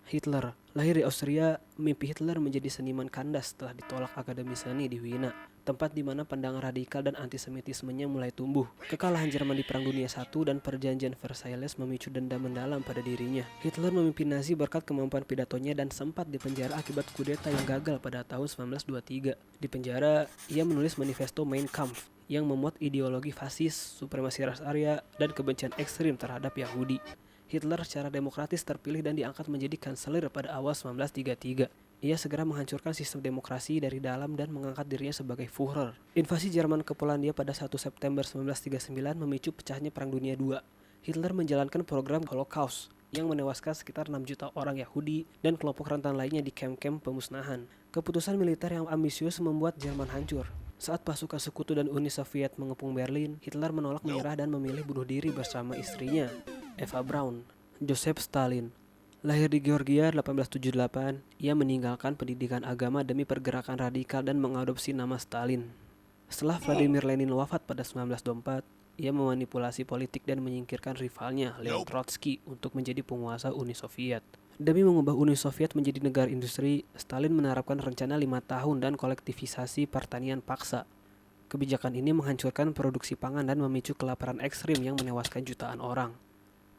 Hitler, lahir di Austria, mimpi Hitler menjadi seniman kandas setelah ditolak Akademi Seni di Wina, tempat di mana pandangan radikal dan antisemitismenya mulai tumbuh. Kekalahan Jerman di Perang Dunia I dan Perjanjian Versailles memicu dendam mendalam pada dirinya. Hitler memimpin Nazi berkat kemampuan pidatonya dan sempat dipenjara akibat kudeta yang gagal pada tahun 1923. Di penjara, ia menulis manifesto Mein Kampf yang memuat ideologi fasis, supremasi ras Arya, dan kebencian ekstrim terhadap Yahudi. Hitler secara demokratis terpilih dan diangkat menjadi kanselir pada awal 1933. Ia segera menghancurkan sistem demokrasi dari dalam dan mengangkat dirinya sebagai Führer. Invasi Jerman ke Polandia pada 1 September 1939 memicu pecahnya Perang Dunia II. Hitler menjalankan program Holocaust yang menewaskan sekitar 6 juta orang Yahudi dan kelompok rentan lainnya di kamp-kamp pemusnahan. Keputusan militer yang ambisius membuat Jerman hancur. Saat pasukan sekutu dan Uni Soviet mengepung Berlin, Hitler menolak menyerah dan memilih bunuh diri bersama istrinya, Eva Braun. Joseph Stalin, lahir di Georgia 1878, ia meninggalkan pendidikan agama demi pergerakan radikal dan mengadopsi nama Stalin. Setelah Vladimir Lenin wafat pada 1924, ia memanipulasi politik dan menyingkirkan rivalnya, Leon Trotsky, untuk menjadi penguasa Uni Soviet. Demi mengubah Uni Soviet menjadi negara industri, Stalin menerapkan rencana 5 tahun dan kolektivisasi pertanian paksa. Kebijakan ini menghancurkan produksi pangan dan memicu kelaparan ekstrim yang menewaskan jutaan orang.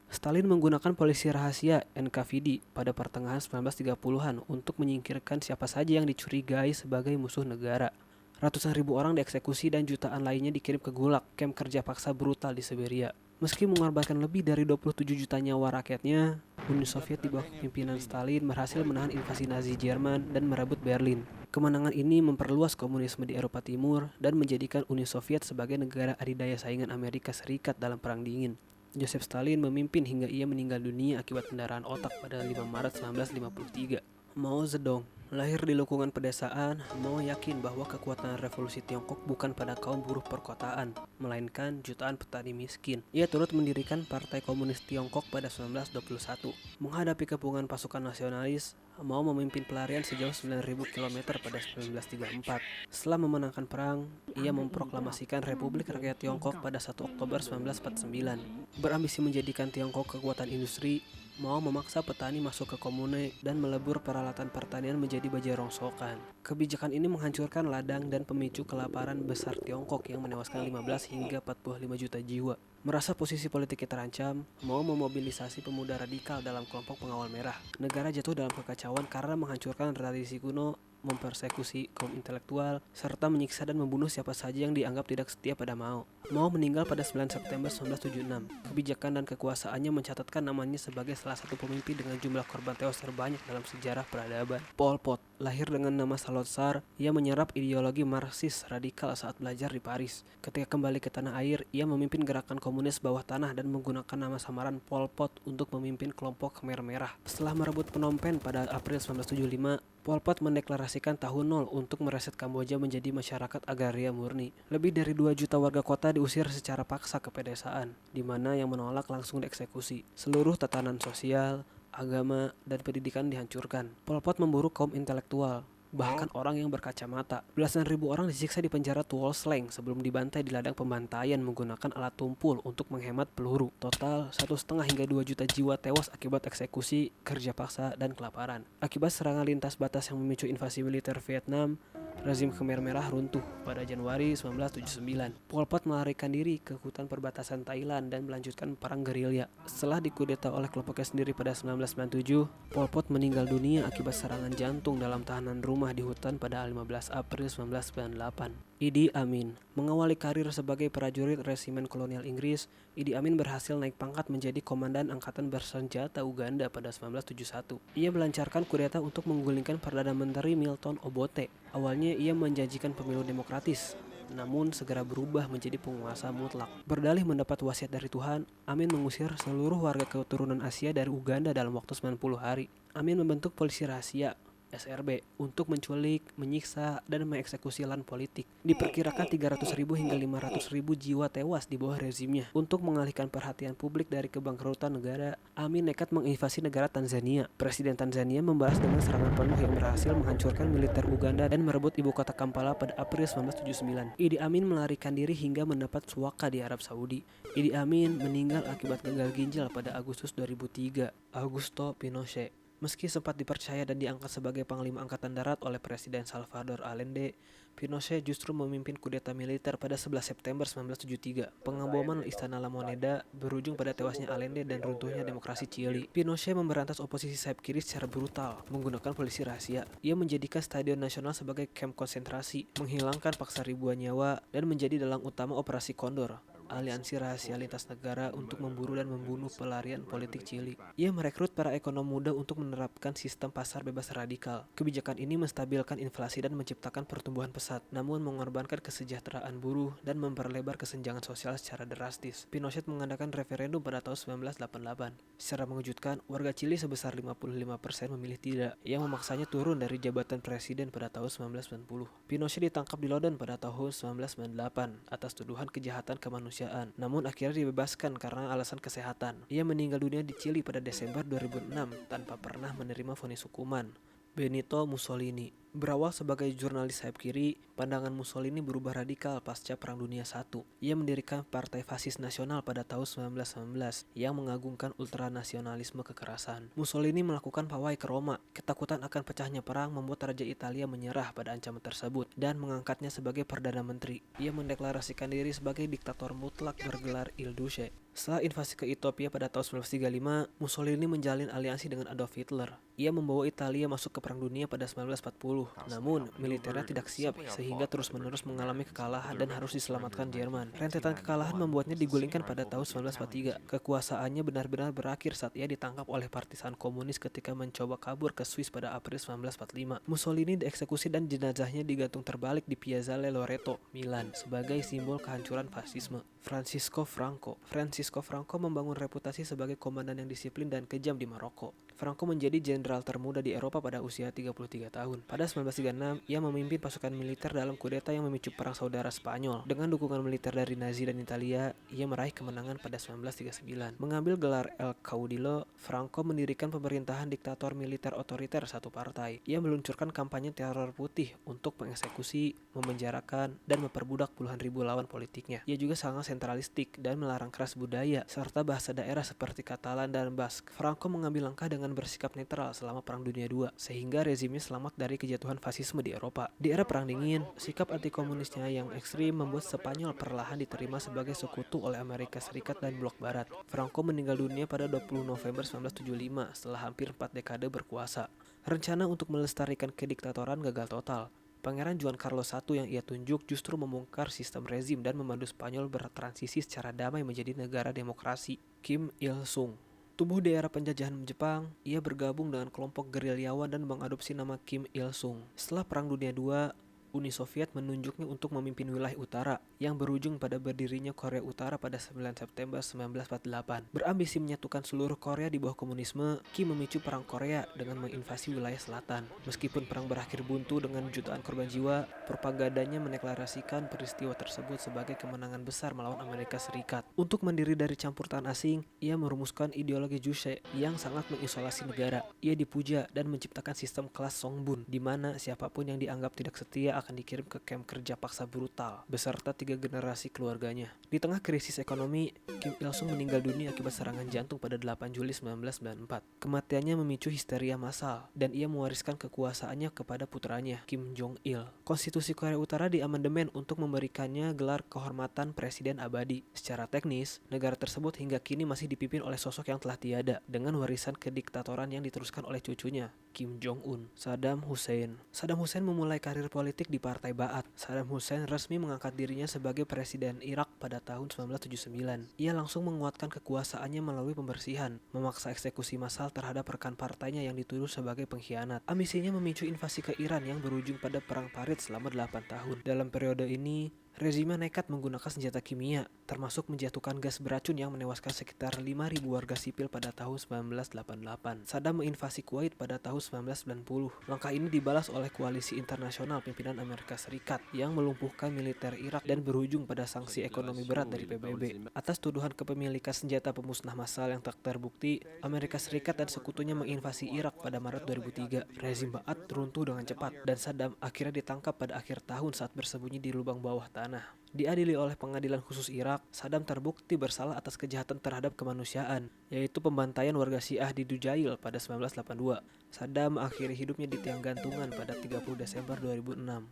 Stalin menggunakan polisi rahasia NKVD pada pertengahan 1930-an untuk menyingkirkan siapa saja yang dicurigai sebagai musuh negara. Ratusan ribu orang dieksekusi dan jutaan lainnya dikirim ke Gulag, kamp kerja paksa brutal di Siberia. Meski mengorbankan lebih dari 27 juta nyawa rakyatnya, Uni Soviet di bawah kepemimpinan Stalin berhasil menahan invasi Nazi Jerman dan merebut Berlin. Kemenangan ini memperluas komunisme di Eropa Timur dan menjadikan Uni Soviet sebagai negara adidaya saingan Amerika Serikat dalam Perang Dingin. Joseph Stalin memimpin hingga ia meninggal dunia akibat pendarahan otak pada 5 Maret 1953. Mao Zedong, lahir di lingkungan pedesaan, Mao yakin bahwa kekuatan revolusi Tiongkok bukan pada kaum buruh perkotaan, melainkan jutaan petani miskin. Ia turut mendirikan Partai Komunis Tiongkok pada 1921. Menghadapi kepungan pasukan nasionalis, Mao memimpin pelarian sejauh 9.000 km pada 1934. Setelah memenangkan perang, ia memproklamasikan Republik Rakyat Tiongkok pada 1 Oktober 1949. Berambisi menjadikan Tiongkok kekuatan industri, Mao memaksa petani masuk ke komune dan melebur peralatan pertanian menjadi baja rongsokan. Kebijakan ini menghancurkan ladang dan pemicu kelaparan besar Tiongkok yang menewaskan 15 hingga 45 juta jiwa. Merasa posisi politiknya terancam, Mao memobilisasi pemuda radikal dalam kelompok pengawal merah. Negara jatuh dalam kekacauan karena menghancurkan tradisi kuno, mempersekusi kaum intelektual, serta menyiksa dan membunuh siapa saja yang dianggap tidak setia pada Mao. Mao meninggal pada 9 September 1976. Kebijakan dan kekuasaannya mencatatkan namanya sebagai salah satu pemimpin dengan jumlah korban tewas terbanyak dalam sejarah peradaban. Pol Pot, lahir dengan nama Salotsar, ia menyerap ideologi Marxis radikal saat belajar di Paris. Ketika kembali ke tanah air, ia memimpin gerakan komunis bawah tanah dan menggunakan nama samaran Pol Pot untuk memimpin kelompok Khmer Merah. Setelah merebut Phnom Penh pada April 1975, Pol Pot mendeklarasikan tahun nol untuk mereset Kamboja menjadi masyarakat agraria murni. Lebih dari 2 juta warga kota diusir secara paksa ke pedesaan, di mana yang menolak langsung dieksekusi. Seluruh tatanan sosial, agama, dan pendidikan dihancurkan. Pol Pot memburu kaum intelektual, bahkan orang yang berkacamata. Belasan ribu orang disiksa di penjara Tuol Sleng sebelum dibantai di ladang pembantaian menggunakan alat tumpul untuk menghemat peluru. Total 1,5 hingga 2 juta jiwa tewas akibat eksekusi, kerja paksa, dan kelaparan. Akibat serangan lintas batas yang memicu invasi militer Vietnam, rezim Khmer Merah runtuh pada Januari 1979. Pol Pot melarikan diri ke hutan perbatasan Thailand dan melanjutkan perang gerilya. Setelah dikudeta oleh kelompoknya sendiri pada 1997, Pol Pot meninggal dunia akibat serangan jantung dalam tahanan rumah di hutan pada 15 April 1998. Idi Amin mengawali karir sebagai prajurit resimen kolonial Inggris. Idi Amin berhasil naik pangkat menjadi komandan angkatan bersenjata Uganda pada 1971. Ia melancarkan kudeta untuk menggulingkan Perdana Menteri Milton Obote. Awalnya ia menjanjikan pemilu demokratis, namun segera berubah menjadi penguasa mutlak. Berdalih mendapat wasiat dari Tuhan, Amin mengusir seluruh warga keturunan Asia dari Uganda dalam waktu 90 hari. Amin membentuk polisi rahasia SRB untuk menculik, menyiksa, dan mengeksekusi lawan politik. Diperkirakan 300.000 hingga 500.000 jiwa tewas di bawah rezimnya. Untuk mengalihkan perhatian publik dari kebangkrutan negara, Amin nekat menginvasi negara Tanzania. Presiden Tanzania membalas dengan serangan penuh yang berhasil menghancurkan militer Uganda dan merebut ibu kota Kampala pada April 1979. Idi Amin melarikan diri hingga mendapat suaka di Arab Saudi. Idi Amin meninggal akibat gagal ginjal pada Agustus 2003. Augusto Pinochet, Meski sempat dipercaya dan diangkat sebagai Panglima Angkatan Darat oleh Presiden Salvador Allende, Pinochet justru memimpin kudeta militer pada 11 September 1973. Pengeboman Istana La Moneda berujung pada tewasnya Allende dan runtuhnya demokrasi Chili. Pinochet memberantas oposisi sayap kiri secara brutal, menggunakan polisi rahasia. Ia menjadikan Stadion Nasional sebagai kamp konsentrasi, menghilangkan paksa ribuan nyawa, dan menjadi dalang utama Operasi Condor, aliansi rahasia lintas negara untuk memburu dan membunuh pelarian politik Chili. Ia merekrut para ekonom muda untuk menerapkan sistem pasar bebas radikal. Kebijakan ini menstabilkan inflasi dan menciptakan pertumbuhan pesat, namun mengorbankan kesejahteraan buruh dan memperlebar kesenjangan sosial secara drastis. Pinochet mengadakan referendum pada tahun 1988. Secara mengejutkan, warga Chili sebesar 55% memilih tidak, yang memaksanya turun dari jabatan presiden pada tahun 1990. Pinochet ditangkap di London pada tahun 1998 atas tuduhan kejahatan kemanusiaan, namun akhirnya dibebaskan karena alasan kesehatan. Ia meninggal dunia di Chili pada Desember 2006 tanpa pernah menerima vonis hukuman. Benito Mussolini berawal sebagai jurnalis sayap kiri, pandangan Mussolini berubah radikal pasca Perang Dunia I. Ia mendirikan Partai Fasis Nasional pada tahun 1919 yang mengagungkan ultranasionalisme kekerasan. Mussolini melakukan pawai ke Roma. Ketakutan akan pecahnya perang membuat Raja Italia menyerah pada ancaman tersebut dan mengangkatnya sebagai Perdana Menteri. Ia mendeklarasikan diri sebagai diktator mutlak bergelar Il Duce. Setelah invasi ke Ethiopia pada tahun 1935, Mussolini menjalin aliansi dengan Adolf Hitler. Ia membawa Italia masuk ke Perang Dunia pada 1940, namun militernya tidak siap sehingga terus-menerus mengalami kekalahan dan harus diselamatkan Jerman. Rentetan kekalahan membuatnya digulingkan pada tahun 1943. Kekuasaannya benar-benar berakhir saat ia ditangkap oleh partisan komunis ketika mencoba kabur ke Swiss pada April 1945. Mussolini dieksekusi dan jenazahnya digantung terbalik di Piazzale Loreto, Milan, sebagai simbol kehancuran fasisme. Francisco Franco membangun reputasi sebagai komandan yang disiplin dan kejam di Maroko. Franco menjadi jenderal termuda di Eropa pada usia 33 tahun. Pada 1936, ia memimpin pasukan militer dalam kudeta yang memicu perang saudara Spanyol. Dengan dukungan militer dari Nazi dan Italia, ia meraih kemenangan pada 1939. Mengambil gelar El Caudillo, Franco mendirikan pemerintahan diktator militer otoriter satu partai. Ia meluncurkan kampanye teror putih untuk mengeksekusi, memenjarakan, dan memperbudak puluhan ribu lawan politiknya. Ia juga sangat sentralistik dan melarang keras budaya, serta bahasa daerah seperti Katalan dan Basque. Franco mengambil langkah dengan bersikap netral selama Perang Dunia II, sehingga rezimnya selamat dari kejatuhan fasisme di Eropa. Di era Perang Dingin, sikap anti-komunisnya yang ekstrim membuat Spanyol perlahan diterima sebagai sekutu oleh Amerika Serikat dan Blok Barat. Franco meninggal dunia pada 20 November 1975 setelah hampir 4 dekade berkuasa. Rencana untuk melestarikan kediktatoran gagal total. Pangeran Juan Carlos I yang ia tunjuk justru membongkar sistem rezim dan memandu Spanyol bertransisi secara damai menjadi negara demokrasi. Kim Il-sung. Tumbuh di era penjajahan Jepang, ia bergabung dengan kelompok gerilyawan dan mengadopsi nama Kim Il-sung. Setelah Perang Dunia II, Uni Soviet menunjuknya untuk memimpin wilayah utara, yang berujung pada berdirinya Korea Utara pada 9 September 1948. Berambisi menyatukan seluruh Korea di bawah komunisme, Kim memicu Perang Korea dengan menginvasi wilayah selatan. Meskipun perang berakhir buntu dengan jutaan korban jiwa, propagandanya mendeklarasikan peristiwa tersebut sebagai kemenangan besar melawan Amerika Serikat. Untuk mandiri dari campur tangan asing, ia merumuskan ideologi Juche yang sangat mengisolasi negara. Ia dipuja dan menciptakan sistem kelas Songbun, di mana siapapun yang dianggap tidak setia akan dikirim ke kamp kerja paksa brutal beserta 3 generasi keluarganya. Di tengah krisis ekonomi, Kim Il-sung meninggal dunia akibat serangan jantung pada 8 Juli 1994. Kematiannya memicu histeria massal dan ia mewariskan kekuasaannya kepada putranya, Kim Jong-il. Konstitusi Korea Utara diamandemen untuk memberikannya gelar kehormatan presiden abadi. Secara teknis, negara tersebut hingga kini masih dipimpin oleh sosok yang telah tiada dengan warisan kediktatoran yang diteruskan oleh cucunya, Kim Jong-un. Saddam Hussein memulai karir politik di Partai Ba'ath. Saddam Hussein resmi mengangkat dirinya sebagai presiden Irak pada tahun 1979. Ia langsung menguatkan kekuasaannya melalui pembersihan, memaksa eksekusi massal terhadap rekan partainya yang dituduh sebagai pengkhianat. Ambisinya memicu invasi ke Iran yang berujung pada Perang Parit selama 8 tahun. Dalam periode ini, rezimnya nekat menggunakan senjata kimia, termasuk menjatuhkan gas beracun yang menewaskan sekitar 5.000 warga sipil pada tahun 1988. Saddam menginvasi Kuwait pada tahun 1990. Langkah ini dibalas oleh koalisi internasional pimpinan Amerika Serikat yang melumpuhkan militer Irak dan berujung pada sanksi ekonomi berat dari PBB. Atas tuduhan kepemilikan senjata pemusnah massal yang tak terbukti, Amerika Serikat dan sekutunya menginvasi Irak pada Maret 2003. Rezim Ba'ath runtuh dengan cepat dan Saddam akhirnya ditangkap pada akhir tahun saat bersembunyi di lubang bawah tanah. tanah. Diadili oleh pengadilan khusus Irak, Saddam terbukti bersalah atas kejahatan terhadap kemanusiaan, yaitu pembantaian warga Syiah di Dujail pada 1982. Saddam akhiri hidupnya di tiang gantungan pada 30 Desember 2006.